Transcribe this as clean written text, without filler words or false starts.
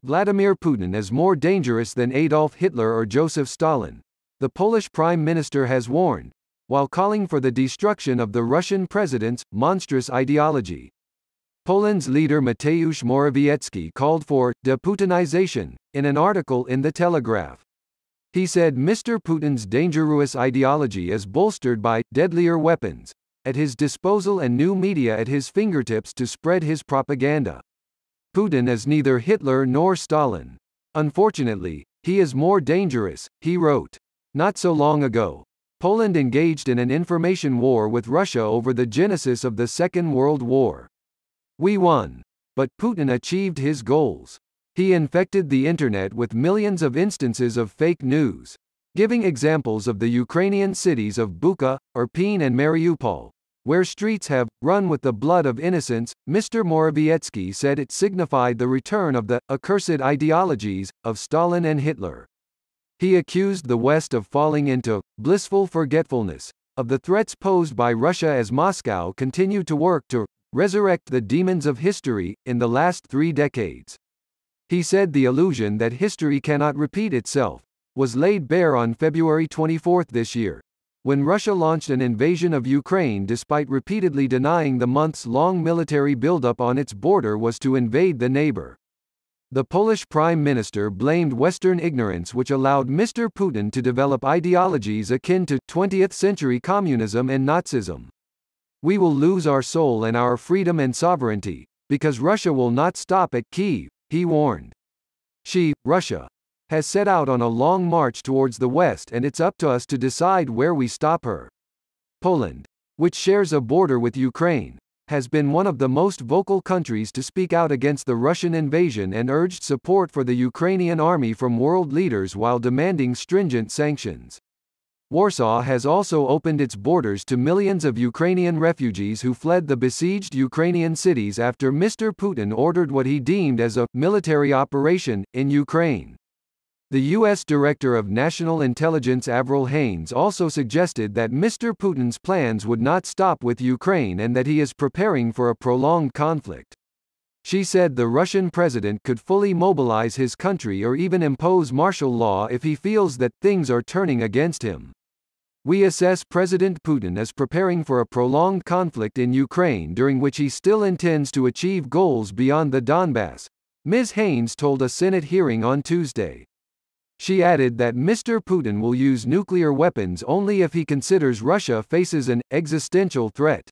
Vladimir Putin is more dangerous than Adolf Hitler or Joseph Stalin, the Polish Prime Minister has warned, while calling for the destruction of the Russian president's monstrous ideology. Poland's leader Mateusz Morawiecki called for de-Putinization in an article in The Telegraph. He said Mr. Putin's dangerous ideology is bolstered by deadlier weapons at his disposal and new media at his fingertips to spread his propaganda. Putin is neither Hitler nor Stalin. Unfortunately, he is more dangerous, he wrote. Not so long ago, Poland engaged in an information war with Russia over the genesis of the Second World War. We won. But Putin achieved his goals. He infected the internet with millions of instances of fake news, giving examples of the Ukrainian cities of Bucha, Irpin and Mariupol, where streets have run with the blood of innocents. Mr. Morawiecki said it signified the return of the accursed ideologies of Stalin and Hitler. He accused the West of falling into blissful forgetfulness of the threats posed by Russia as Moscow continued to work to resurrect the demons of history in the last 3 decades. He said the illusion that history cannot repeat itself was laid bare on February 24 this year, when Russia launched an invasion of Ukraine despite repeatedly denying the months-long military buildup on its border was to invade the neighbor. The Polish Prime Minister blamed Western ignorance which allowed Mr. Putin to develop ideologies akin to 20th-century communism and Nazism. We will lose our soul and our freedom and sovereignty, because Russia will not stop at Kyiv, he warned. Russia, has set out on a long march towards the West and it's up to us to decide where we stop her. Poland, which shares a border with Ukraine, has been one of the most vocal countries to speak out against the Russian invasion and urged support for the Ukrainian army from world leaders while demanding stringent sanctions. Warsaw has also opened its borders to millions of Ukrainian refugees who fled the besieged Ukrainian cities after Mr. Putin ordered what he deemed as a military operation in Ukraine. The U.S. Director of National Intelligence Avril Haines also suggested that Mr. Putin's plans would not stop with Ukraine and that he is preparing for a prolonged conflict. She said the Russian president could fully mobilize his country or even impose martial law if he feels that things are turning against him. We assess President Putin as preparing for a prolonged conflict in Ukraine during which he still intends to achieve goals beyond the Donbass, Ms. Haines told a Senate hearing on Tuesday. She added that Mr. Putin will use nuclear weapons only if he considers Russia faces an existential threat.